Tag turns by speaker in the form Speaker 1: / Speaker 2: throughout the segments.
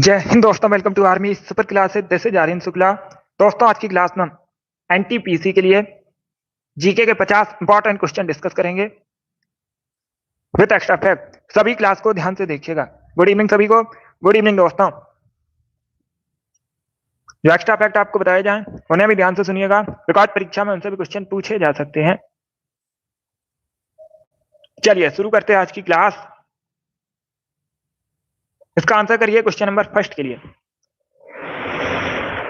Speaker 1: जय हिंद दोस्तों, welcome to army super classes. This is Aryan Shukla. दोस्तों, आज की क्लास में हम एनटीपीसी के लिए जीके के 50 इंपॉर्टेंट क्वेश्चन डिस्कस करेंगे विद एक्स्ट्रा फैक्ट। सभी क्लास को ध्यान से देखिएगा। गुड इवनिंग सभी को। गुड इवनिंग दोस्तों। जो एक्स्ट्रा फैक्ट आपको बताए जाएं उन्हें भी ध्यान से सुनिएगा, बिकॉज परीक्षा में उनसे भी क्वेश्चन पूछे जा सकते हैं। चलिए शुरू करते हैं आज की क्लास। इसका आंसर करिए क्वेश्चन नंबर फर्स्ट के लिए।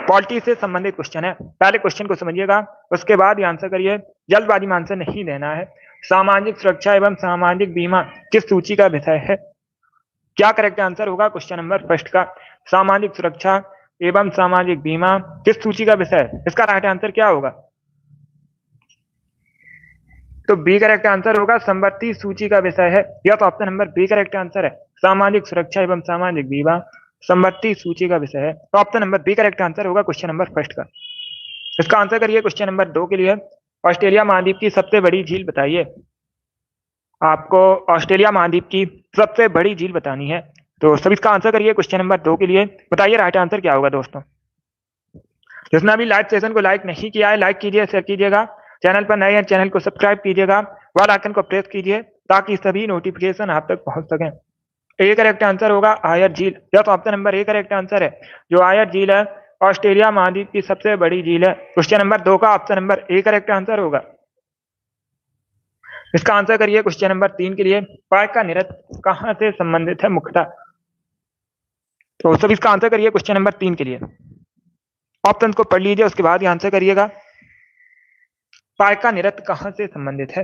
Speaker 1: पॉलिटी से संबंधित क्वेश्चन है। पहले क्वेश्चन को समझिएगा, उसके बाद ही आंसर करिए। जल्दबाजी में आंसर नहीं देना है। सामाजिक सुरक्षा एवं सामाजिक बीमा किस सूची का विषय है? क्या करेक्ट आंसर होगा क्वेश्चन नंबर फर्स्ट का? सामाजिक सुरक्षा एवं सामाजिक बीमा किस सूची का विषय है? इसका राइट आंसर क्या होगा? तो बी करेक्ट आंसर होगा, संपत्ति सूची का विषय है। यह तो option number B correct answer है। सामाजिक सुरक्षा एवं सामाजिक बीमा संपत्ति सूची का विषय है। तो option number B correct answer होगा क्वेश्चन नंबर फर्स्ट का। इसका आंसर करिए क्वेश्चन नंबर 2 के लिए। ऑस्ट्रेलिया महाद्वीप की सबसे बड़ी झील बताइए। आपको ऑस्ट्रेलिया महाद्वीप की सबसे बड़ी झील बतानी है, तो सभी इसका आंसर करिए क्वेश्चन नंबर 2 के लिए। बताइए राइट आंसर क्या होगा दोस्तों। जिसने अभी लाइव सेशन को लाइक नहीं किया है, लाइक कीजिए, शेयर कीजिएगा। चैनल पर नए हैं, चैनल को सब्सक्राइब कीजिएगा, बेल आइकन को प्रेस कीजिए ताकि सभी नोटिफिकेशन आप तक पहुंच सकें। ए करेक्ट आंसर होगा आयर झील। यह तो option number A correct answer है। जो आयर झील है ऑस्ट्रेलिया महाद्वीप की सबसे बड़ी झील है। क्वेश्चन नंबर 2 का option number A correct answer होगा। इसका आंसर करिए क्वेश्चन नंबर 3 के लिए। पाय का नृत्य कहां से संबंधित है मुख्यतः? तो सभी इसका आंसर करिए क्वेश्चन नंबर 3 के लिए। ऑप्शन को पढ़ लीजिए, उसके बाद ही आंसर करिएगा। पाय का नृत्य कहां से संबंधित है?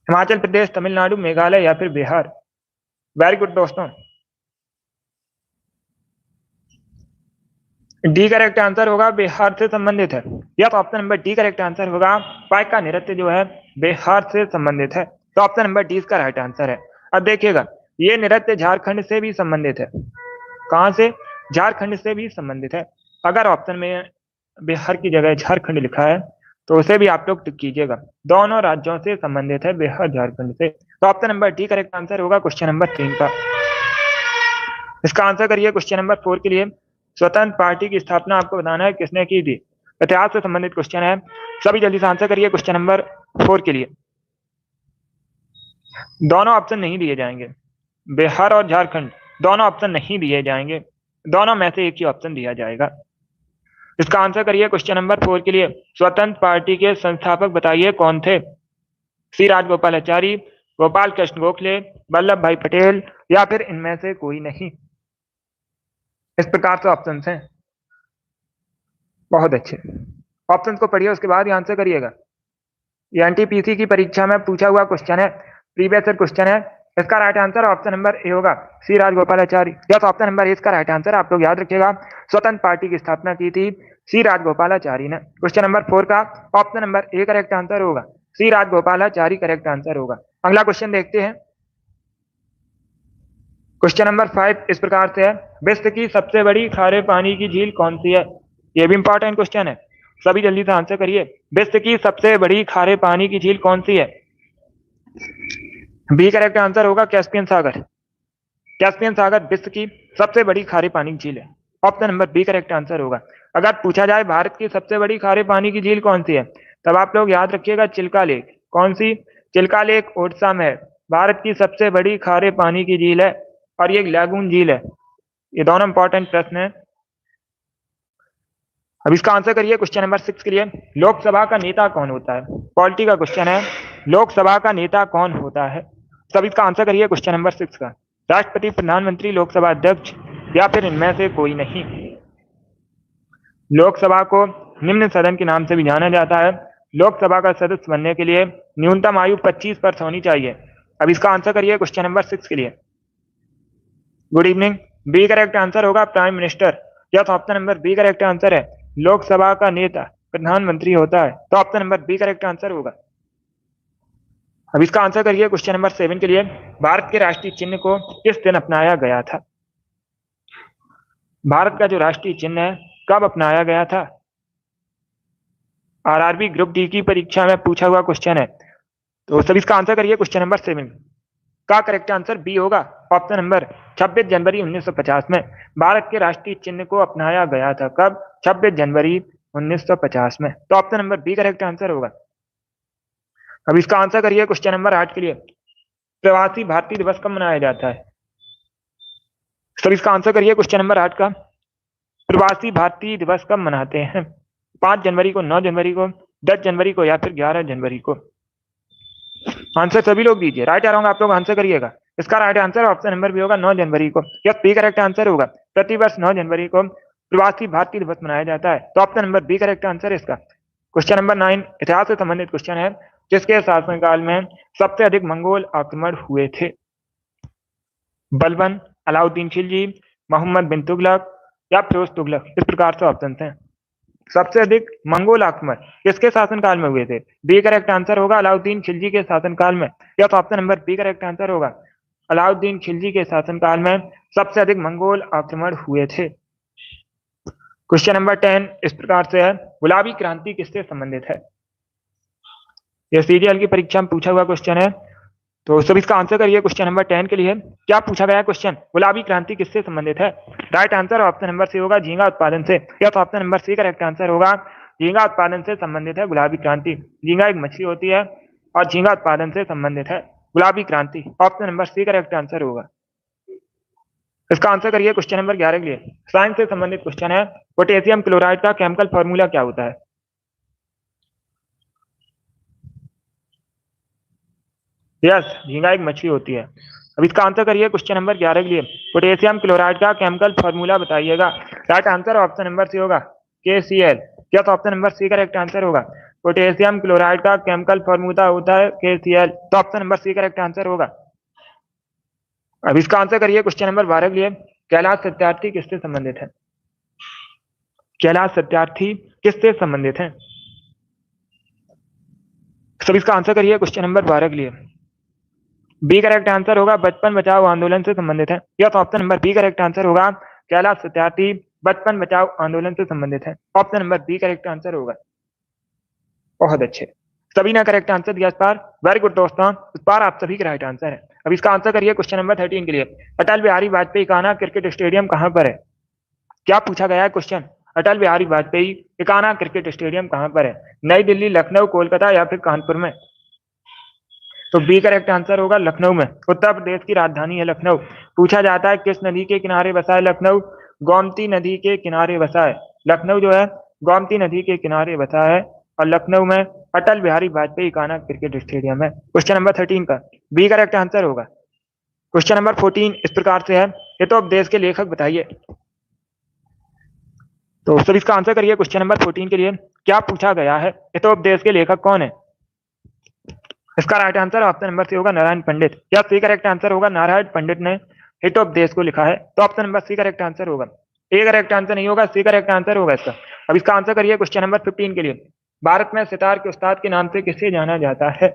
Speaker 1: हिमाचल प्रदेश, तमिलनाडु, मेघालय या फिर बिहार? वेरी गुड दोस्तों। डी करेक्ट आंसर होगा, बिहार से संबंधित है। या तो option number D correct answer होगा, पाय का नृत्य जो है बिहार से संबंधित है। तो ऑप्शन नंबर डी इसका राइट आंसर है। अब देखिएगा, ये नृत्य झारखंड से भी संबंधित है। कहां से? झारखंड से भी संबंधित है। अगर ऑप्शन में बिहार की जगह झारखंड लिखा है तो उसे भी आप लोग टिक कीजिएगा। दोनों राज्यों से संबंधित है, बिहार झारखंड से। तो option number D correct answer होगा क्वेश्चन नंबर 3 का। इसका आंसर करिए क्वेश्चन नंबर 4 के लिए। स्वतंत्र पार्टी की स्थापना आपको बताना है किसने की थी। इतिहास से संबंधित क्वेश्चन है, सभी जल्दी से आंसर करिए क्वेश्चन नंबर 4 के लिए। दोनों ऑप्शन नहीं दिए जाएंगे, बिहार और झारखंड दोनों ऑप्शन नहीं दिए जाएंगे, दोनों में से एक ही ऑप्शन दिया जाएगा। इसका आंसर करिए क्वेश्चन नंबर 4 के लिए। स्वतंत्र पार्टी के संस्थापक बताइए कौन थे? सी राजगोपालाचारी, गोपाल कृष्ण गोखले, वल्लभ भाई पटेल या फिर इनमें से कोई नहीं। इस प्रकार से ऑप्शन हैं। बहुत अच्छे, ऑप्शन को पढ़िए, उसके बाद ही आंसर करिएगा। ये एनटीपीसी की परीक्षा में पूछा हुआ क्वेश्चन है, प्रीवियस ईयर क्वेश्चन है। इसका right answer option number A होगा, सी राजगोपालाचारी। या तो ऑप्शन नंबर ए इसका राइट आंसर, आप लोग याद रखिएगा। स्वतंत्र पार्टी की स्थापना की थी सी राजगोपालाचारी ने। क्वेश्चन नंबर 4 का option number A correct answer होगा, सी राजगोपालाचारी करेक्ट आंसर होगा। अगला क्वेश्चन देखते हैं। क्वेश्चन नंबर 5 इस प्रकार से है, विश्व की सबसे बड़ी खारे पानी की झील कौन सी है? यह भी इंपॉर्टेंट क्वेश्चन है, सभी जल्दी से आंसर करिए। विश्व की सबसे बड़ी खारे पानी की झील कौन सी है? बी करेक्ट आंसर होगा कैस्पियन सागर। कैस्पियन सागर विश्व की सबसे बड़ी खारे पानी की झील है। Option number B correct answer होगा। अगर पूछा जाए भारत की सबसे बड़ी खारे पानी की झील कौन सी है, तब आप लोग याद रखिएगा चिल्का लेक। कौन सी? चिल्का लेक ओडिशा में है। भारत की सबसे बड़ी खारे पानी की झील है और ये लैगून झील है। ये दोनों इंपॉर्टेंट प्रश्न है। अब इसका आंसर करिए क्वेश्चन नंबर 6 के लिए। लोकसभा का नेता कौन होता है? पॉलिटी का क्वेश्चन है, लोकसभा का नेता कौन होता है? तब इसका आंसर करिए क्वेश्चन नंबर 6 का। राष्ट्रपति, प्रधानमंत्री, लोकसभा अध्यक्ष या फिर इनमें से कोई नहीं। लोकसभा को निम्न सदन के नाम से भी जाना जाता है। लोकसभा का सदस्य बनने के लिए न्यूनतम आयु 25 वर्ष होनी चाहिए। अब इसका आंसर करिए क्वेश्चन नंबर 6 के लिए। Good evening. B correct answer होगा प्राइम मिनिस्टर। या तो option number B correct answer है, लोकसभा का नेता प्रधानमंत्री होता है। तो option number B correct answer होगा। अब इसका आंसर करिए क्वेश्चन नंबर 7 के लिए। भारत के राष्ट्रीय चिन्ह को किस दिन अपनाया गया था? भारत का जो राष्ट्रीय चिन्ह है कब अपनाया गया था? आरआरबी ग्रुप डी की परीक्षा में पूछा हुआ क्वेश्चन है, तो सभी इसका आंसर करिए क्वेश्चन नंबर 7 का करेक्ट आंसर बी होगा। ऑप्शन नंबर 26 जनवरी 1950 में। भारत के राष्ट्रीय चिन्ह को अपनाया गया था कब? 26 जनवरी 1950 में। तो option number B correct answer होगा। अब इसका आंसर करिए क्वेश्चन नंबर 8 के लिए। प्रवासी भारतीय दिवस कब मनाया जाता है? सब इसका आंसर करिए क्वेश्चन नंबर 8 का। प्रवासी भारतीय दिवस कब मनाते हैं? 5 जनवरी को, 9 जनवरी को, 10 जनवरी को या फिर 11 जनवरी को? आंसर सभी लोग दीजिए। राइट आ रहा हूँ, आप लोग आंसर करिएगा। इसका राइट आंसर ऑप्शन नंबर भी होगा 9 जनवरी को। यह बी करेक्ट आंसर होगा। प्रतिवर्ष 9 जनवरी को प्रवासी भारतीय दिवस मनाया जाता है। तो option number B correct answer है इसका। क्वेश्चन नंबर 9 इतिहास से संबंधित क्वेश्चन है। जिसके शासनकाल में सबसे अधिक मंगोल आक्रमण हुए थे? बलबन, अलाउद्दीन खिलजी, मोहम्मद बिन तुगलक या फिरोज तुगलक? इस प्रकार से ऑप्शन हैं। सबसे अधिक मंगोल आक्रमण किसके शासनकाल में हुए थे? बी करेक्ट आंसर होगा अलाउद्दीन खिलजी के शासनकाल में। या तो option number B correct answer होगा। अलाउद्दीन खिलजी के शासनकाल में सबसे अधिक मंगोल आक्रमण हुए थे। क्वेश्चन नंबर 10 इस प्रकार से है। गुलाबी क्रांति किससे संबंधित है? यह सीजीएल की परीक्षा में पूछा हुआ क्वेश्चन है। तो सब इसका आंसर करिए क्वेश्चन नंबर 10 के लिए। क्या पूछा गया क्वेश्चन? गुलाबी क्रांति किससे संबंधित है? Right answer option number C होगा झींगा उत्पादन से। या तो option number C correct answer होगा। झींगा उत्पादन से संबंधित है गुलाबी क्रांति। झींगा एक मछली होती है और झींगा उत्पादन से संबंधित है गुलाबी क्रांति। Option number C correct answer होगा। इसका आंसर करिए क्वेश्चन नंबर 11 के लिए। साइंस से संबंधित क्वेश्चन है। पोटेशियम क्लोराइड का केमिकल फॉर्मूला क्या होता है? यस, झींगा एक मछली होती है। अब इसका आंसर करिए क्वेश्चन नंबर 11 के लिए। पोटेशियम क्लोराइड का केमिकल फॉर्मूला बताइएगा। Right answer option number C होगा KCl। क्या तो option number C correct answer होगा। पोटेशियम क्लोराइड का केमिकल फॉर्मूला होता है KCl। तो option number C correct answer होगा। अब इसका आंसर करिए क्वेश्चन नंबर 12 के लिए। कैलाश सत्यार्थी किससे संबंधित है? कैलाश सत्यार्थी किससे संबंधित है? सब इसका आंसर करिए क्वेश्चन नंबर 12 के लिए। बी करेक्ट आंसर होगा बचपन बचाओ आंदोलन से संबंधित है। या तो option number B correct answer होगा। कैलाश सत्यार्थी बचपन बचाओ आंदोलन से संबंधित है। Option number B correct answer होगा। बहुत अच्छे, सभी ने करेक्ट आंसर दिया इस बार। वेरी गुड दोस्तों, इस बार आप सभी का राइट आंसर है। अब इसका आंसर करिए क्वेश्चन नंबर 13 के लिए। अटल बिहारी वाजपेयी इकाना क्रिकेट स्टेडियम कहां पर है? क्या पूछा गया है question? Atal Bihari Vajpayee Ekana cricket stadium कहां पर है? नई दिल्ली, लखनऊ, कोलकाता या फिर कानपुर में? तो बी करेक्ट आंसर होगा लखनऊ में। उत्तर प्रदेश की राजधानी है लखनऊ। पूछा जाता है किस नदी के किनारे बसा है लखनऊ? गोमती नदी के किनारे बसा है लखनऊ। जो है गोमती नदी के किनारे बसा है और लखनऊ में अटल बिहारी वाजपेयी इकाना क्रिकेट स्टेडियम है। क्वेश्चन नंबर 13 का बी करेक्ट आंसर होगा। क्वेश्चन नंबर 14 इस प्रकार से है। हितोपदेश के लेखक बताइए। तो सर इसका आंसर करिए क्वेश्चन नंबर 14 के लिए। क्या पूछा गया है? हितोपदेश के लेखक कौन है? इसका right answer option number C होगा नारायण पंडित। या सी करेक्ट आंसर होगा नारायण पंडित ने हितोपदेश को लिखा है। तो option number C correct answer होगा। ए करेक्ट आंसर नहीं होगा, सी करेक्ट आंसर होगा इसका। अब इसका आंसर करिए क्वेश्चन नंबर 15 के लिए। भारत में सितार के उस्ताद के नाम से किसे जाना जाता है?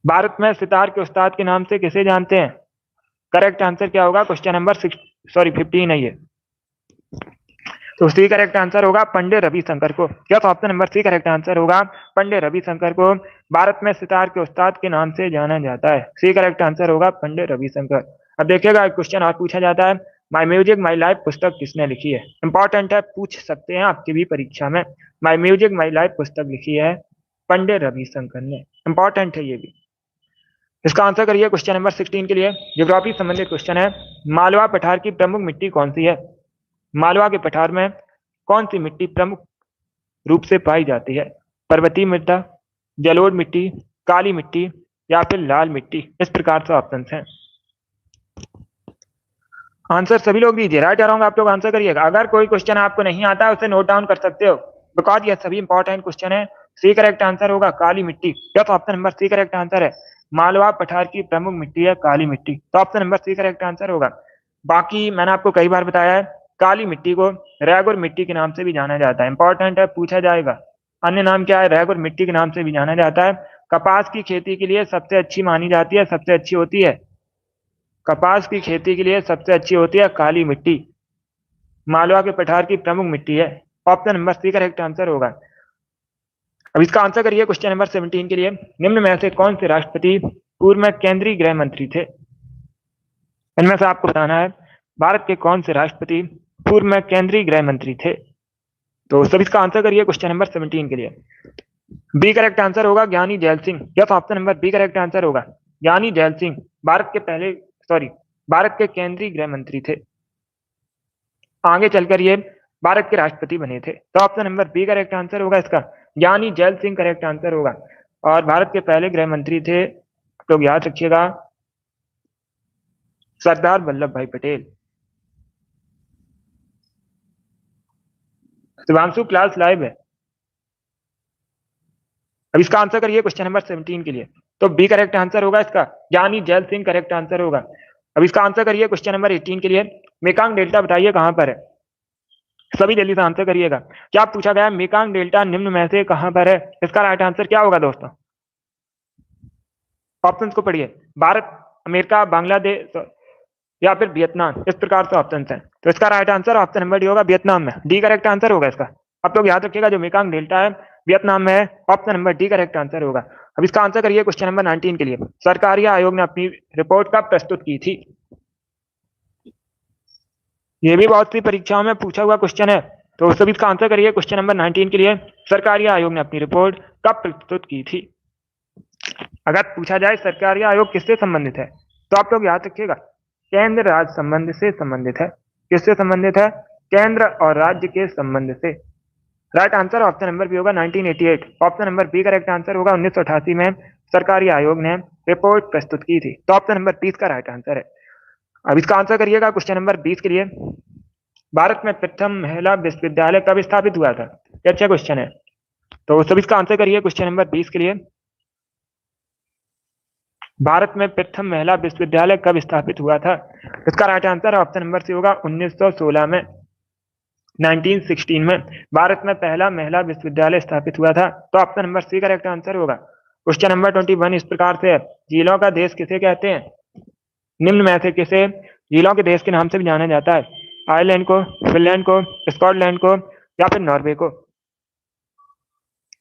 Speaker 1: भारत में सितार के उस्ताद के नाम से किसे जानते हैं? करेक्ट आंसर क्या होगा? क्वेश्चन नंबर 15 है ये। तो सी करेक्ट आंसर होगा पंडित रविशंकर को। क्या तो option number C correct answer होगा। पंडित रविशंकर को भारत में सितार के उस्ताद के नाम से जाना जाता है। सी करेक्ट आंसर होगा पंडित रविशंकर। अब देखिएगा एक क्वेश्चन और पूछा जाता है। माई म्यूजिक माई लाइफ पुस्तक किसने लिखी है? इंपॉर्टेंट है, पूछ सकते हैं आपकी भी परीक्षा में। माई म्यूजिक माई लाइफ पुस्तक लिखी है पंडित रविशंकर ने। इंपॉर्टेंट है ये भी। इसका आंसर करिए क्वेश्चन नंबर 16 के लिए। ज्योग्राफी संबंधित क्वेश्चन है। मालवा पठार की प्रमुख मिट्टी कौन सी है? मालवा के पठार में कौन सी मिट्टी प्रमुख रूप से पाई जाती है? पर्वतीय मृदा, जलोढ़ मिट्टी, काली मिट्टी या फिर लाल मिट्टी? इस प्रकार से ऑप्शन हैं। आंसर सभी लोग दीजिए। राइट आ रहा हूँ, आप लोग आंसर करिएगा। अगर कोई क्वेश्चन आपको नहीं आता है उसे नोट डाउन कर सकते हो, बिकॉज ये सभी इंपॉर्टेंट क्वेश्चन है। सी करेक्ट आंसर होगा काली मिट्टी। या तो option number C correct answer है। मालवा पठार की प्रमुख मिट्टी है काली मिट्टी। तो option number C correct answer होगा। बाकी मैंने आपको कई बार बताया है, काली मिट्टी को रैगुर मिट्टी के नाम से भी जाना जाता है। इंपॉर्टेंट है, पूछा जाएगा। अन्य नाम क्या है? रैगुर मिट्टी के नाम से भी जाना जाता है। कपास की खेती के लिए सबसे अच्छी मानी जाती है, सबसे अच्छी होती है। कपास की खेती के लिए सबसे अच्छी होती है काली मिट्टी। मालवा के पठार की प्रमुख मिट्टी है। Option number C correct answer होगा। अब इसका आंसर करिए क्वेश्चन नंबर 17 के लिए। निम्न में से कौन से राष्ट्रपति पूर्व में केंद्रीय गृह मंत्री थे? इनमें से आपको बताना है भारत के कौन से राष्ट्रपति पूर्व में केंद्रीय गृह मंत्री थे। तो सभी इसका आंसर करिए क्वेश्चन नंबर 17 के लिए। बी करेक्ट आंसर होगा Giani Zail Singh. Yes, option number B correct answer होगा ज्ञानी जैल सिंह। भारत के केंद्रीय गृह मंत्री थे। आगे चलकर ये भारत के राष्ट्रपति बने थे। तो option number B correct answer होगा इसका ज्ञानी जैल सिंह करेक्ट आंसर होगा। और भारत के पहले गृह मंत्री थे, तो याद रखिएगा, सरदार वल्लभ भाई पटेल। शिवांशु क्लास लाइव है। अब इसका आंसर करिए क्वेश्चन नंबर 17 के लिए। तो बी करेक्ट आंसर होगा इसका ज्ञानी जैल सिंह करेक्ट आंसर होगा। अब इसका आंसर करिए क्वेश्चन नंबर 18 के लिए। मेकांग डेल्टा बताइए कहां पर है। सभी जल्दी से आंसर करिएगा। क्या पूछा गया, मेकांग डेल्टा निम्न में से कहां पर है। इसका राइट आंसर क्या होगा दोस्तों। ऑप्शंस को पढ़िए। भारत, अमेरिका, बांग्लादेश या फिर वियतनाम, इस प्रकार से ऑप्शन है। तो इसका right answer option number D होगा वियतनाम में। डी करेक्ट आंसर होगा इसका। आप लोग याद रखिएगा जो मेकांग डेल्टा है वियतनाम में है। Option number D correct answer होगा। अब इसका आंसर करिए क्वेश्चन नंबर 19 के लिए। सरकारी आयोग ने अपनी रिपोर्ट कब प्रस्तुत की थी। ये भी बहुत सी परीक्षाओं में पूछा हुआ क्वेश्चन है। तो सभी इसका आंसर करिए क्वेश्चन नंबर 19 के लिए। सरकारी आयोग ने अपनी रिपोर्ट कब प्रस्तुत की थी। अगर पूछा जाए सरकारी आयोग किससे संबंधित है, तो आप लोग याद रखिएगा केंद्र राज्य संबंध से संबंधित है। किससे संबंधित है, केंद्र और राज्य के संबंध से। Right answer option number B होगा 1988। Option number B correct answer होगा 1988 में सरकारी आयोग ने रिपोर्ट प्रस्तुत की थी। तो ऑप्शन नंबर 20 का राइट आंसर है। अब इसका आंसर करिएगा क्वेश्चन नंबर 20 के लिए। भारत में प्रथम महिला विश्वविद्यालय कब स्थापित हुआ था। ये अच्छा क्वेश्चन है। तो सभी इसका आंसर करिए क्वेश्चन नंबर 20 के लिए। भारत में प्रथम महिला विश्वविद्यालय कब स्थापित हुआ था। इसका right answer option number C होगा 1916 में, 1916 में भारत में पहला महिला विश्वविद्यालय स्थापित हुआ था। तो option number C correct answer होगा। क्वेश्चन नंबर 21 इस प्रकार से है, झीलों का देश किसे कहते हैं। निम्न में से किसे झीलों के देश के नाम से भी जाना जाता है। आयरलैंड को, फिनलैंड को, स्कॉटलैंड को या फिर नॉर्वे को।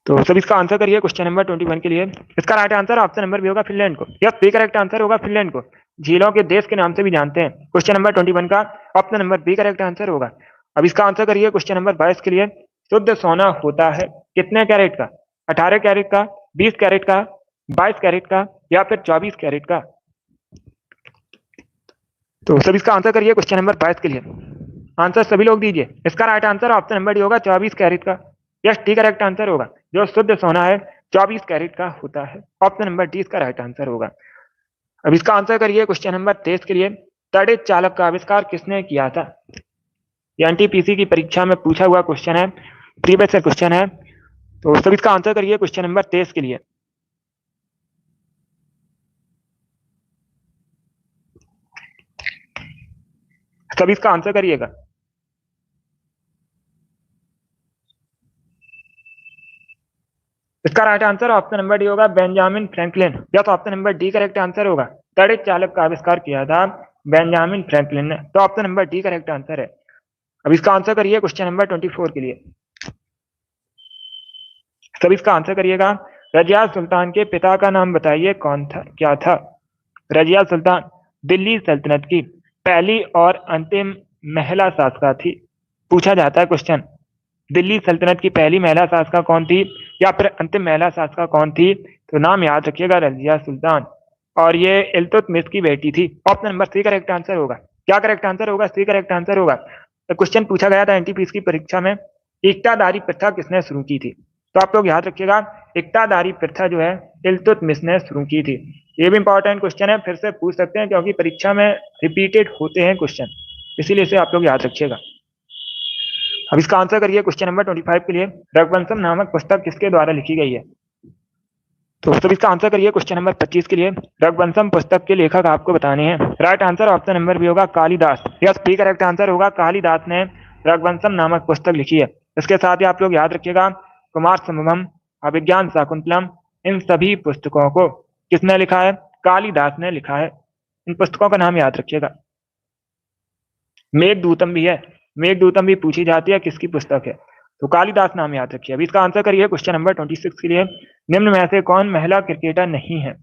Speaker 1: तो सभी इसका आंसर करिए क्वेश्चन नंबर 21 के लिए। इसका right answer option number B होगा फिनलैंड को। यस, बी करेक्ट आंसर होगा फिनलैंड को। झीलों के देश के नाम से भी जानते हैं। क्वेश्चन नंबर 21 का option number B correct answer होगा। अब इसका आंसर करिए क्वेश्चन नंबर 22 के लिए। शुद्ध सोना होता है कितने कैरेट का, 18 कैरेट का, 20 कैरेट का, 22 कैरेट का या फिर 24 कैरेट का। तो सभी इसका आंसर करिए क्वेश्चन नंबर 22 के लिए। आंसर सभी लोग दीजिए। इसका right answer option number D होगा 24 कैरेट का। यस, डी करेक्ट आंसर होगा। जो शुद्ध सोना है 24 कैरेट का होता है। ऑप्शन नंबर डी इसका राइट आंसर होगा। अब इसका आंसर करिए क्वेश्चन नंबर 23 के लिए। तड़ित चालक का आविष्कार किसने किया था। एनटीपीसी की परीक्षा में पूछा हुआ क्वेश्चन है, प्रीवियस से क्वेश्चन है। तो सभी इसका आंसर करिए क्वेश्चन नंबर 23 के लिए। सभी इसका आंसर करिएगा। इसका right answer option number D होगा Benjamin Franklin. Yes, option number D correct answer होगा। तड़ित चालक का आविष्कार किया था बेंजामिन फ्रैंकलिन ने। तो option number D correct answer है। अब इसका आंसर करिए क्वेश्चन नंबर 24 के लिए। सभी इसका आंसर करिएगा। रजिया सुल्तान के पिता का नाम बताइए कौन था, क्या था। रजिया सुल्तान दिल्ली सल्तनत की पहली और अंतिम महिला शासका थी। पूछा जाता है क्वेश्चन, दिल्ली सल्तनत की पहली महिला शासका कौन थी या फिर अंतिम महिला शासका कौन थी। तो नाम याद रखिएगा रजिया सुल्तान, और ये इल्तुतमिश की बेटी थी। Option number C correct answer होगा। क्या करेक्ट आंसर होगा, सी करेक्ट आंसर होगा। तो क्वेश्चन पूछा गया था एनटीपीसी की परीक्षा में, इक्तादारी प्रथा किसने शुरू की थी। तो आप लोग याद रखिएगा इक्तादारी प्रथा जो है इल्तुतमिश ने शुरू की थी। ये भी इंपॉर्टेंट क्वेश्चन है, फिर से पूछ सकते हैं क्योंकि परीक्षा में रिपीटेड होते हैं क्वेश्चन, इसीलिए इसे आप लोग याद रखिएगा। अब इसका आंसर करिए क्वेश्चन नंबर 25 के लिए। रघुवंशम नामक पुस्तक किसके द्वारा लिखी गई है। तो सब इसका आंसर करिए क्वेश्चन नंबर 25 के लिए। रघुवंशम पुस्तक के लेखक आपको बताने हैं। Right answer option number B होगा Kalidas. Yes, B correct answer होगा। कालिदास ने रघुवंशम नामक पुस्तक लिखी है। इसके साथ ही आप लोग याद रखिएगा कुमार संभवम, अभिज्ञान शाकुंतलम, इन सभी पुस्तकों को किसने लिखा है, कालिदास ने लिखा है। इन पुस्तकों का नाम याद रखिएगा। मेघदूतम भी है, मेघदूतम भी पूछी जाती है, किसकी पुस्तक है, तो कालिदास नाम याद रखिए। अभी इसका आंसर करिए क्वेश्चन नंबर 26 के लिए। निम्न में से कौन महिला क्रिकेटर नहीं है।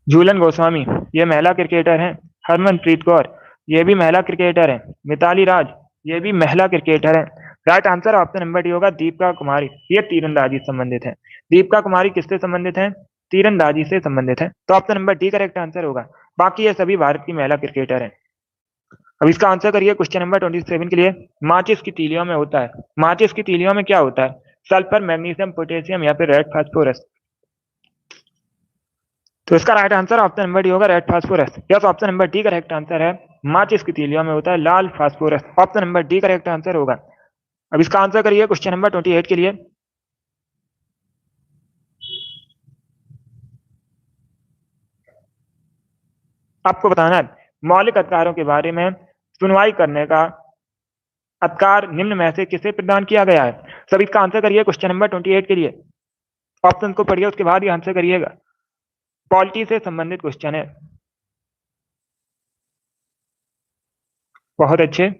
Speaker 1: झूलन गोस्वामी ये महिला क्रिकेटर हैं। हरमनप्रीत कौर, ये भी महिला क्रिकेटर है। मिताली राज, ये भी महिला क्रिकेटर है। Right answer option number D होगा दीपिका कुमारी, ये तीरंदाजी से संबंधित है। दीपिका कुमारी किससे संबंधित है? तीरंदाजी से संबंधित है, तो option number D correct answer होगा। बाकी ये सभी भारत की महिला क्रिकेटर हैं। अब इसका आंसर करिए क्वेश्चन नंबर 27 के लिए। माचिस की तीलियों में होता है, माचिस की तीलियों में क्या होता है? सल्फर, मैग्नीशियम, पोटेशियम या फिर रेड फास्फोरस? तो इसका right answer option number D होगा red phosphorus. Yes, option number D correct answer है। माचिस की तीलियों में होता है लाल phosphorus, option number D correct answer होगा। अब इसका आंसर करिए क्वेश्चन नंबर 28 के लिए। आपको बताना है मौलिक अधिकारों के बारे में सुनवाई करने का अधिकार निम्न में से किसे प्रदान किया गया है? सभी इसका आंसर करिए क्वेश्चन नंबर 28 के लिए। ऑप्शन को पढ़िए, उसके बाद ही आंसर करिएगा। पॉलिटी से संबंधित क्वेश्चन है। बहुत अच्छे।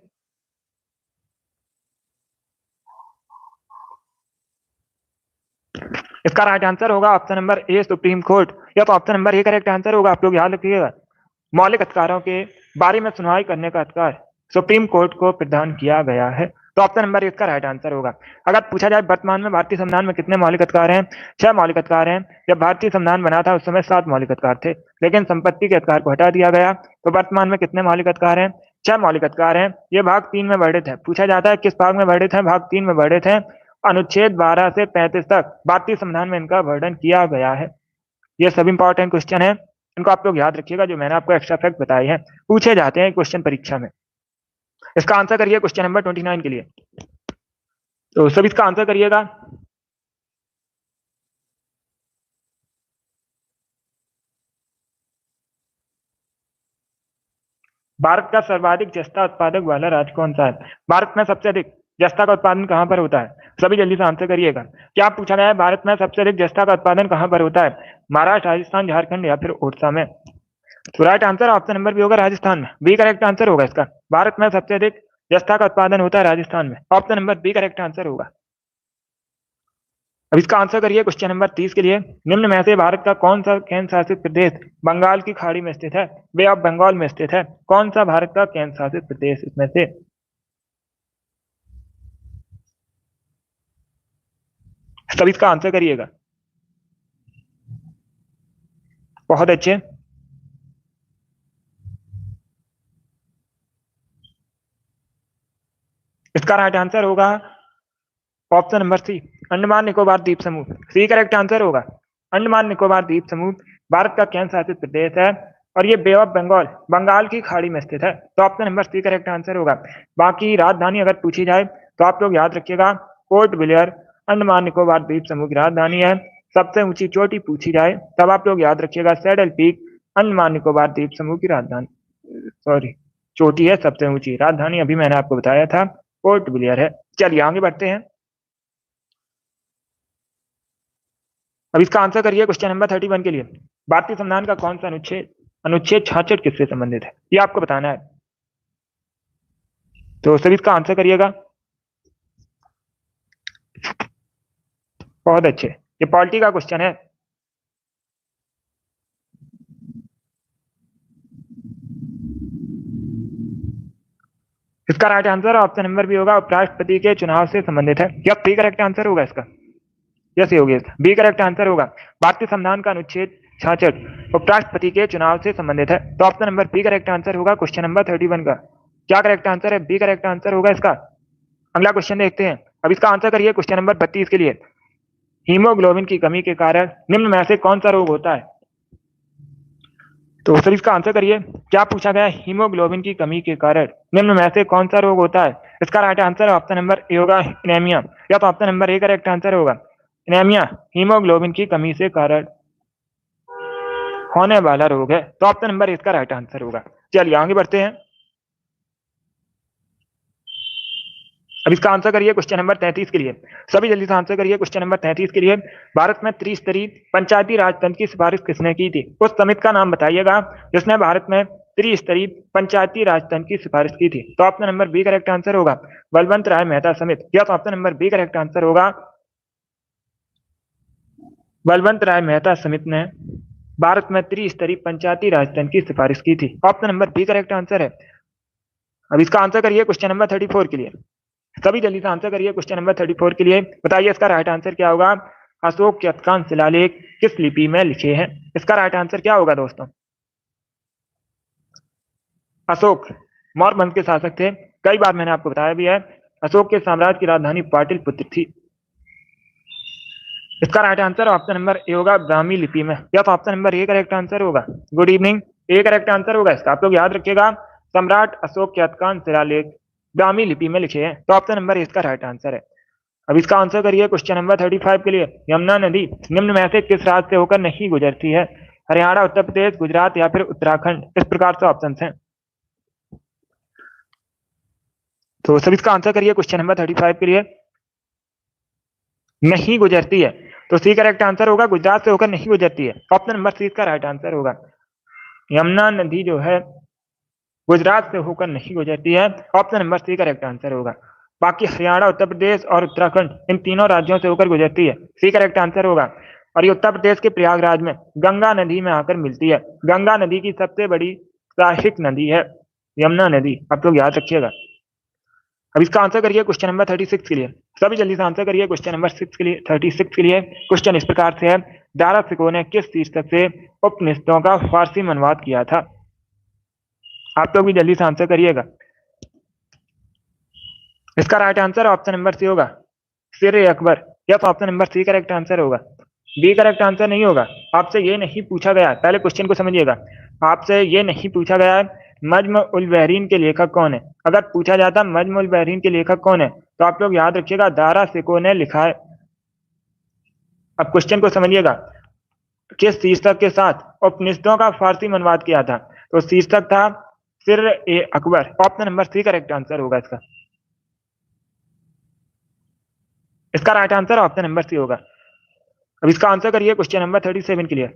Speaker 1: इसका राइट आंसर होगा option number a supreme court, या तो option number A correct answer होगा। आप लोग याद रखिएगा, मौलिक अधिकारों के बारे में सुनवाई करने का अधिकार सुप्रीम कोर्ट को प्रदान किया गया है, तो ऑप्शन नंबर इसका राइट आंसर होगा। अगर पूछा जाए वर्तमान में भारतीय संविधान में कितने मौलिक अधिकार हैं? 6 मौलिक अधिकार हैं। जब भारतीय संविधान बना था उस समय 7 मौलिक अधिकार थे, लेकिन संपत्ति के अधिकार को हटा दिया गया, तो वर्तमान में कितने मौलिक अधिकार हैं? 6 मौलिक अधिकार हैं। ये भाग 3 में वर्णित है। पूछा जाता है किस भाग में वर्णित है? भाग 3 में वर्णित है। अनुच्छेद 12 से 35 तक भारतीय संविधान में इनका वर्णन किया गया है। ये सब इंपॉर्टेंट क्वेश्चन है, इनको आप लोग याद रखिएगा, जो मैंने आपको एक्स्ट्रा फैक्ट बताए हैं, पूछे जाते हैं क्वेश्चन परीक्षा में। इसका आंसर करिए क्वेश्चन नंबर 29 के लिए। तो सब इसका आंसर करिएगा। भारत का सर्वाधिक जस्ता उत्पादक वाला राज्य कौन सा है? भारत में सबसे अधिक जस्ता का उत्पादन कहां पर होता है? सभी जल्दी से आंसर करिएगा। क्या पूछा गया है भारत में सबसे अधिक जस्ता का उत्पादन कहां पर होता है? महाराष्ट्र, राजस्थान, झारखंड या फिर ओडिशा में? तो right answer option number B होगा राजस्थान में, बी करेक्ट आंसर होगा इसका। भारत में सबसे अधिक जस्ता का उत्पादन होता है राजस्थान में, option number B correct answer होगा। अब इसका आंसर करिए क्वेश्चन नंबर 30 के लिए। निम्न में से भारत का कौन सा केंद्र शासित प्रदेश बंगाल की खाड़ी में स्थित है? बे ऑफ बंगाल में स्थित है। कौन सा भारत का केंद्र शासित प्रदेश इसमें से? सब इसका आंसर करिएगा। बहुत अच्छे। इसका राइट आंसर होगा option number C, Andaman Nicobar द्वीप समूह। सी करेक्ट आंसर होगा। अंडमान निकोबार द्वीप समूह भारत का केंद्र शासित प्रदेश है, और ये बे ऑफ बंगाल बंगाल की खाड़ी में स्थित है, तो option number C correct answer होगा। बाकी राजधानी अगर पूछी जाए तो आप लोग याद रखिएगा, पोर्ट ब्लेयर अंडमान निकोबार द्वीप समूह की राजधानी है। सबसे ऊंची चोटी पूछी जाए तब आप लोग याद रखिएगा, सैडल पीक अंडमान निकोबार द्वीप समूह की राजधानी, सॉरी, चोटी है सबसे ऊंची। राजधानी अभी मैंने आपको बताया था, पोर्ट ब्लेयर है। चलिए आगे बढ़ते हैं। अब इसका आंसर करिए क्वेश्चन नंबर 31 के लिए। भारतीय संविधान का कौन सा अनुच्छेद अनुच्छेद 66 किससे संबंधित है? ये आपको बताना है, तो सभी इसका आंसर करिएगा। बहुत अच्छे, ये पॉलिटी का क्वेश्चन है। इसका right answer option number B होगा, उपराष्ट्रपति के चुनाव से संबंधित है। या बी करेक्ट आंसर होगा इसका? Yes Yogesh, B correct answer होगा। भारतीय संविधान का अनुच्छेद 66 उपराष्ट्रपति के चुनाव से संबंधित है, तो option number B correct answer होगा क्वेश्चन नंबर 31 का। क्या करेक्ट आंसर है? बी करेक्ट आंसर होगा इसका। अगला क्वेश्चन देखते हैं। अब इसका आंसर करिए क्वेश्चन नंबर 32 के लिए। हीमोग्लोबिन की कमी के कारण निम्न में से कौन सा रोग होता है? तो सर इसका आंसर करिए। क्या पूछा गया? हीमोग्लोबिन की कमी के कारण निम्न में से कौन सा रोग होता है? इसका right answer option number A होगा, एनीमिया, या तो option number A correct answer होगा। एनीमिया हीमोग्लोबिन की कमी से कारण होने वाला रोग है, तो ऑप्शन नंबर इसका राइट आंसर होगा। चलिए आगे बढ़ते हैं। अब इसका आंसर करिए क्वेश्चन नंबर 33 के लिए। सभी जल्दी से आंसर करिए क्वेश्चन नंबर 33 के लिए। भारत में त्रिस्तरीय पंचायती राज तंत्र की सिफारिश किसने की थी? उस समिति का नाम बताइएगा जिसने भारत में त्रिस्तरीय पंचायती राज तंत्र की सिफारिश की थी, तो option number B correct answer होगा, बलवंत राय मेहता समिति, या तो option number B correct answer होगा, बलवंत राय मेहता समिति ने भारत में त्रिस्तरीय पंचायती राज तंत्र की सिफारिश की थी? Option number B correct answer है। अब इसका आंसर करिए क्वेश्चन नंबर 34 के लिए। सभी जल्दी से आंसर करिए क्वेश्चन नंबर 34 के लिए। बताइए इसका राइट आंसर क्या होगा। अशोक के अतकान शिलालेख किस लिपि में लिखे हैं? इसका राइट आंसर क्या होगा दोस्तों? अशोक मौर्य वंश के शासक थे, कई बार मैंने आपको बताया भी है। अशोक के साम्राज्य की राजधानी पाटलिपुत्र थी। इसका right answer option number A होगा, ब्राह्मी लिपि में। या तो option number A correct answer होगा। Good evening, A correct answer होगा इसका। आप लोग याद रखिएगा, सम्राट अशोक के अतकान शिलालेख ब्राह्मी लिपि में लिखे हैं, तो ऑप्शन नंबर ए इसका राइट आंसर है। अब इसका आंसर करिए क्वेश्चन नंबर 35 के लिए। यमुना नदी निम्न में से किस राज्य से होकर नहीं गुजरती है? हरियाणा, उत्तर प्रदेश, गुजरात या फिर उत्तराखंड? इस प्रकार से ऑप्शन हैं, तो सभी इसका आंसर करिए क्वेश्चन नंबर 35 के लिए। नहीं गुजरती है, तो सी करेक्ट आंसर होगा, गुजरात से होकर नहीं गुजरती है। ऑप्शन नंबर सी इसका राइट आंसर होगा। यमुना नदी जो है गुजरात से होकर नहीं गुजरती है, option number C correct answer होगा। बाकी हरियाणा, उत्तर प्रदेश और उत्तराखंड इन तीनों राज्यों से होकर गुजरती है, सी करेक्ट आंसर होगा। और ये उत्तर प्रदेश के प्रयागराज में गंगा नदी में आकर मिलती है। गंगा नदी की सबसे बड़ी सहायक नदी है यमुना नदी, आप लोग याद रखिएगा। अब इसका आंसर करिए क्वेश्चन नंबर 36 के लिए। सभी जल्दी से आंसर करिए क्वेश्चन नंबर 6 के लिए, 36 के लिए। क्वेश्चन इस प्रकार से है, दारा सिकोह ने किस शीर्षक से उपनिषदों का फारसी में अनुवाद किया था? आप लोग भी जल्दी से आंसर करिएगा। इसका right answer option number C होगा, सिर अकबर। या तो option number C correct answer होगा। बी करेक्ट आंसर नहीं होगा। आपसे ये नहीं पूछा गया, पहले क्वेश्चन को समझिएगा। आपसे ये नहीं पूछा गया है नज्म उल बहरीन के लेखक कौन है। अगर पूछा जाता नज्म उल बहरीन के लेखक कौन है, तो आप लोग याद रखिएगा दारा सिकोह ने लिखा है। अब क्वेश्चन को समझिएगा, किस शीर्षक के साथ उपनिषदों का फारसी में अनुवाद किया था? तो शीर्षक था Sirr e Akbar. Option number C correct answer होगा इसका। इसका right answer option number C होगा। अब इसका आंसर करिए क्वेश्चन नंबर 37 के लिए।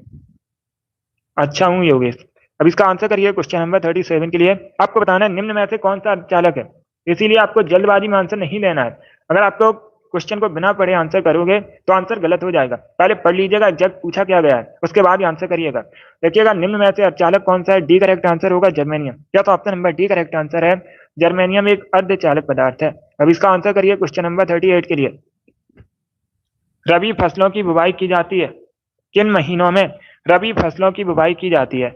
Speaker 1: अच्छा हूँ योगेश। अब इसका आंसर करिए क्वेश्चन नंबर 37 के लिए। आपको बताना है निम्न में से कौन सा चालक है, इसीलिए आपको जल्दबाजी में आंसर नहीं देना है। अगर आप लोग क्वेश्चन को बिना पढ़े आंसर करोगे तो आंसर गलत हो जाएगा। पहले पढ़ लीजिएगा जब पूछा क्या गया है, उसके बाद ही आंसर करिएगा। देखिएगा निम्न में से चालक कौन सा है। डी करेक्ट आंसर होगा जर्मेनियम। या तो option number D correct answer है, जर्मेनियम एक अर्धचालक पदार्थ है। अब इसका आंसर करिए क्वेश्चन नंबर 38 के लिए। रबी फसलों की बुवाई की जाती है किन महीनों में? रबी फसलों की बुवाई की जाती है,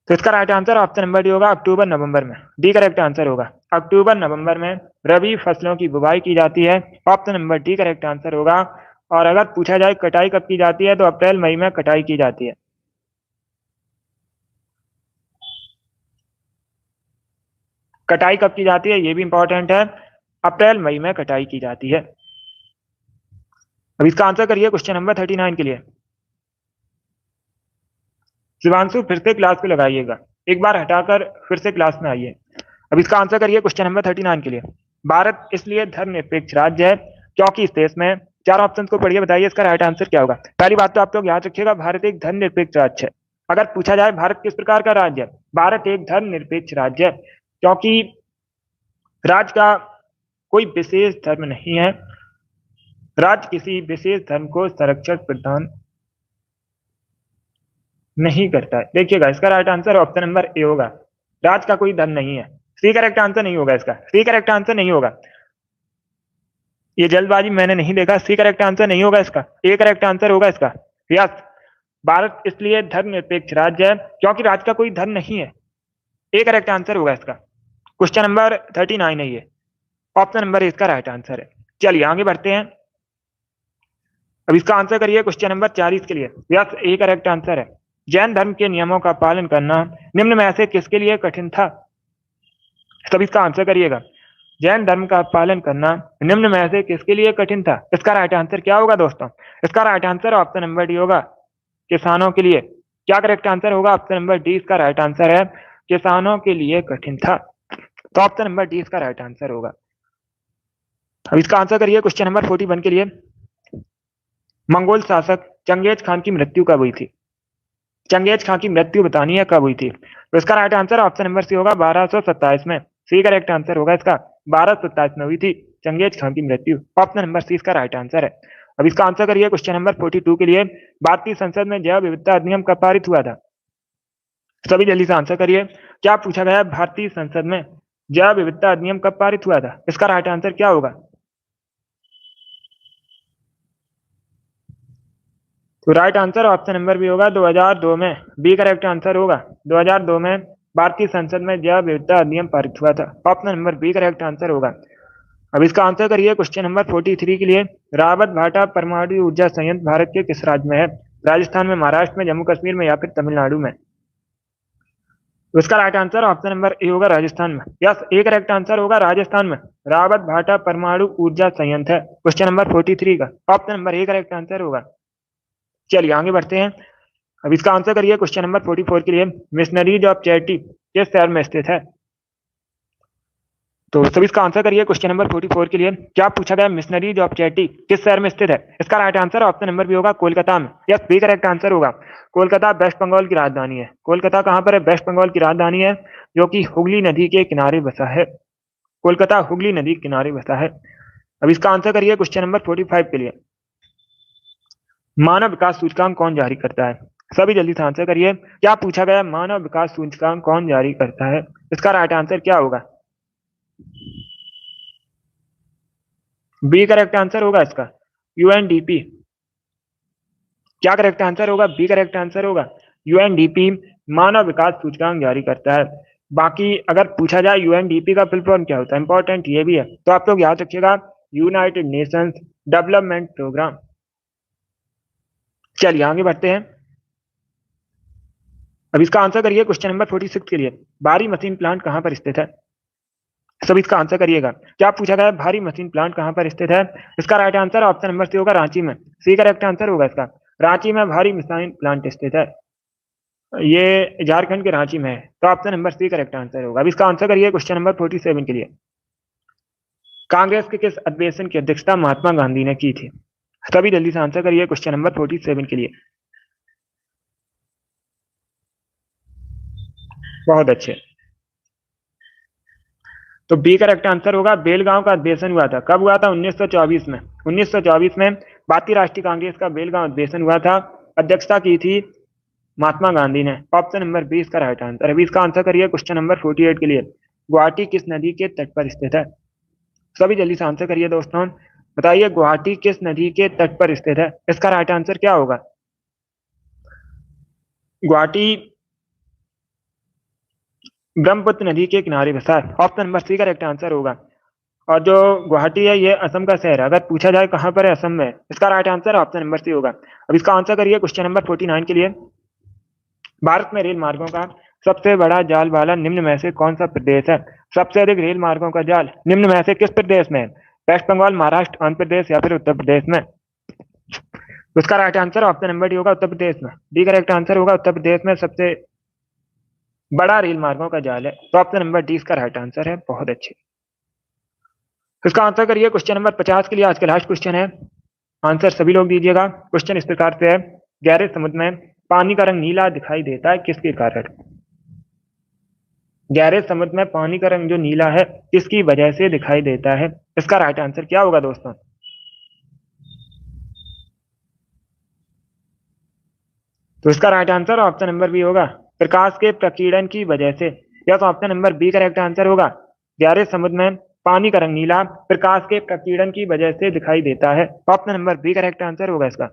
Speaker 1: तो इसका right answer option number D होगा, अक्टूबर नवंबर में। डी करेक्ट आंसर होगा। अक्टूबर नवंबर में रबी फसलों की बुवाई की जाती है, option number D correct answer होगा। और अगर पूछा जाए कटाई कब की जाती है, तो अप्रैल मई में कटाई की जाती है। कटाई कब की जाती है ये भी इंपॉर्टेंट है, अप्रैल मई में कटाई की जाती है। अब इसका आंसर करिए क्वेश्चन नंबर 39 के लिए। शिवांशु फिर से क्लास को लगाइएगा, एक बार हटाकर फिर से क्लास में आइए। अब इसका आंसर करिए क्वेश्चन नंबर 39 के लिए। भारत इसलिए धर्मनिरपेक्ष राज्य है क्योंकि इस देश में, चार ऑप्शन को पढ़िए, बताइए इसका राइट आंसर क्या होगा। पहली बात तो आप लोग याद रखिएगा, भारत एक धर्मनिरपेक्ष राज्य है। अगर पूछा जाए भारत किस प्रकार का राज्य है, भारत एक धर्मनिरपेक्ष राज्य है क्योंकि राज्य का कोई विशेष धर्म नहीं है। राज्य किसी विशेष धर्म को संरक्षण प्रदान नहीं करता है। देखिएगा इसका right answer option number A होगा, राज्य का कोई धर्म नहीं है। सी करेक्ट आंसर नहीं होगा इसका, सी करेक्ट आंसर नहीं होगा। ये जल्दबाजी मैंने नहीं देखा, सी करेक्ट आंसर नहीं होगा इसका, ए करेक्ट आंसर होगा इसका। यस, भारत इसलिए धर्मनिरपेक्ष राज्य है क्योंकि राज्य का कोई धर्म नहीं है, ए करेक्ट आंसर होगा इसका। क्वेश्चन नंबर 39 है ये, ऑप्शन नंबर इसका राइट आंसर है। चलिए आगे बढ़ते हैं। अब इसका आंसर करिए क्वेश्चन नंबर 40 के लिए। यस, ए करेक्ट आंसर है। जैन धर्म के नियमों का पालन करना निम्न में से किसके लिए कठिन था? तब इसका आंसर करिएगा, जैन धर्म का पालन करना निम्न में से किसके लिए कठिन था? इसका राइट आंसर क्या होगा दोस्तों? इसका right answer option number D होगा, किसानों के लिए। क्या करेक्ट आंसर होगा? ऑप्शन नंबर डी इसका राइट आंसर है, किसानों के लिए कठिन था। तो ऑप्शन नंबर डी इसका राइट आंसर होगा। अब इसका आंसर करिए क्वेश्चन नंबर 41 के लिए। मंगोल शासक चंगेज खान की मृत्यु कब हुई थी? चंगेज खान की मृत्यु बतानी है कब हुई थी। तो इसका right answer option number C होगा, 1227 में। सी करेक्ट आंसर होगा इसका, 1227 में हुई थी चंगेज खान की मृत्यु। ऑप्शन नंबर सी इसका राइट आंसर है। अब इसका आंसर करिए क्वेश्चन नंबर 42 के लिए। भारतीय संसद में जैव विविधता अधिनियम कब पारित हुआ था? सभी जल्दी से आंसर करिए। क्या पूछा गया है? भारतीय संसद में जैव विविधता अधिनियम कब पारित हुआ था? इसका राइट आंसर क्या होगा? तो right answer option number B होगा 2002 में। बी करेक्ट आंसर होगा। 2002 में भारतीय संसद में जैव विविधता अधिनियम पारित हुआ था। Option number B correct answer होगा। अब इसका आंसर करिए क्वेश्चन नंबर 43 के लिए। रावत भाटा परमाणु ऊर्जा संयंत्र भारत के किस राज्य में है? राजस्थान में, महाराष्ट्र में, जम्मू कश्मीर में या फिर तमिलनाडु में? तो इसका right answer option number A होगा, राजस्थान में। यस, एक करेक्ट आंसर होगा राजस्थान में। रावत भाटा परमाणु ऊर्जा संयंत्र है क्वेश्चन नंबर 43 का। Option number A correct answer होगा। चलिए आगे बढ़ते हैं। अब इसका आंसर करिए क्वेश्चन नंबर 44 के लिए। मिशनरीज ऑफ चैरिटी किस शहर में स्थित है? तो सभी इसका आंसर करिए क्वेश्चन नंबर 44 के लिए। क्या पूछा गया? मिशनरीज ऑफ चैरिटी किस शहर में स्थित है? इसका right answer option number B होगा, कोलकाता में। यस, बी करेक्ट आंसर होगा। कोलकाता वेस्ट बंगाल की राजधानी है। कोलकाता कहां पर है? वेस्ट बंगाल की राजधानी है, जो कि हुगली नदी के किनारे बसा है। कोलकाता हुगली नदी के किनारे बसा है। अब इसका आंसर करिए क्वेश्चन नंबर 45 के लिए। मानव विकास सूचकांक कौन जारी करता है? सभी जल्दी से आंसर करिए। क्या पूछा गया? मानव विकास सूचकांक कौन जारी करता है? इसका राइट आंसर क्या होगा? बी करेक्ट आंसर होगा इसका, यूएनडीपी। क्या करेक्ट आंसर होगा? बी करेक्ट आंसर होगा। यूएनडीपी मानव विकास सूचकांक जारी करता है। बाकी अगर पूछा जाए यूएनडीपी का फुल फॉर्म क्या होता है, इंपॉर्टेंट ये भी है, तो आप लोग याद रखिएगा, यूनाइटेड नेशंस डेवलपमेंट प्रोग्राम। चलिए आगे बढ़ते हैं। अब इसका आंसर करिए क्वेश्चन नंबर 46 के लिए। भारी मशीन प्लांट कहां पर स्थित है? सब इसका आंसर करिएगा। क्या पूछा गया है? भारी मशीन प्लांट कहां पर स्थित है? इसका right answer option number C होगा, रांची में। सी करेक्ट आंसर होगा इसका। रांची में भारी मशीन प्लांट स्थित है। ये झारखंड के रांची में है, तो option number C correct answer होगा। अब इसका आंसर करिए क्वेश्चन नंबर 47 के लिए। कांग्रेस के किस अधिवेशन की अध्यक्षता महात्मा गांधी ने की थी? सभी जल्दी से आंसर करिए क्वेश्चन नंबर 47 के लिए। बहुत अच्छे। तो बी करेक्ट आंसर होगा, बेलगांव का अधिवेशन हुआ था। कब हुआ था? 1924 में। 1924 में भारतीय राष्ट्रीय कांग्रेस का बेलगांव अधिवेशन हुआ था। अध्यक्षता की थी महात्मा गांधी ने। ऑप्शन नंबर 20 का राइट आंसर। अभी इसका आंसर करिए क्वेश्चन नंबर 48 के लिए। गुवाहाटी किस नदी के तट पर स्थित है? सभी जल्दी से आंसर करिए दोस्तों। बताइए, गुवाहाटी किस नदी के तट पर स्थित है? इसका राइट आंसर क्या होगा? गुवाहाटी ब्रह्मपुत्र नदी के किनारे बसा है। Option number C correct answer होगा। और जो गुवाहाटी है, ये असम का शहर है। अगर पूछा जाए कहां पर है असम में, इसका right answer option number C होगा। अब इसका आंसर करिए क्वेश्चन नंबर 49 के लिए। भारत में रेल मार्गों का सबसे बड़ा जाल वाला निम्न में से कौन सा प्रदेश है? सबसे अधिक रेल मार्गों का जाल निम्न में से किस प्रदेश में है? वेस्ट बंगाल, महाराष्ट्र, आंध्र प्रदेश या फिर उत्तर प्रदेश में? तो इसका right answer option number D होगा, उत्तर प्रदेश में। डी करेक्ट आंसर होगा, उत्तर प्रदेश में सबसे बड़ा रेल मार्गों का जाल है। तो ऑप्शन नंबर डी इसका राइट आंसर है। बहुत अच्छे। इसका आंसर करिए क्वेश्चन नंबर 50 के लिए। आज का लास्ट क्वेश्चन है। आंसर सभी लोग दीजिएगा। क्वेश्चन इस प्रकार से है। गहरे समुद्र में पानी का रंग नीला दिखाई देता है, किसके कारण? गहरे समुद्र में पानी का रंग जो नीला है, किसकी वजह से दिखाई देता है? इसका राइट आंसर क्या होगा दोस्तों? तो इसका right answer option number B होगा, प्रकाश के प्रकीर्णन की वजह से। या तो option number B correct answer होगा। गहरे समुद्र में पानी का रंग नीला प्रकाश के प्रकीर्णन की वजह से दिखाई देता है। Option number B correct answer होगा इसका।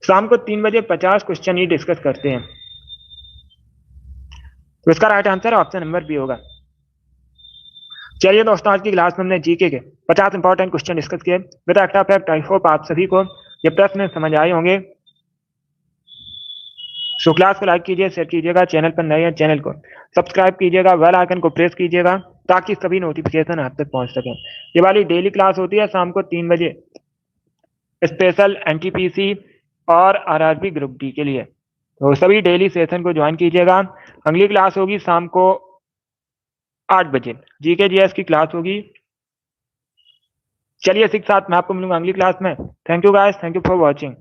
Speaker 1: शाम को 3 बजे 50 क्वेश्चन ही डिस्कस करते हैं। तो इसका right answer option number B होगा। चलिए दोस्तों, आज की क्लास में हमने जीके के 50 इंपॉर्टेंट क्वेश्चन डिस्कस किए विद फैक्ट। आई होप आप सभी को ये प्रश्न समझ आए होंगे। सो क्लास को लाइक कीजिए, शेयर कीजिएगा। चैनल पर नए हैं, चैनल को सब्सक्राइब कीजिएगा, बेल आइकन को प्रेस कीजिएगा, ताकि सभी नोटिफिकेशन आप तक पहुंच सके। ये वाली डेली क्लास होती है शाम को 3 बजे, स्पेशल एनटीपीसी और आरआरबी ग्रुप डी के लिए। तो सभी डेली सेशन को ज्वाइन कीजिएगा। अगली क्लास होगी शाम को 8 बजे, जीके जीएस की क्लास होगी। चलिए इसी के साथ मैं आपको मिलूंगा अगली क्लास में। Thank you guys, thank you for watching.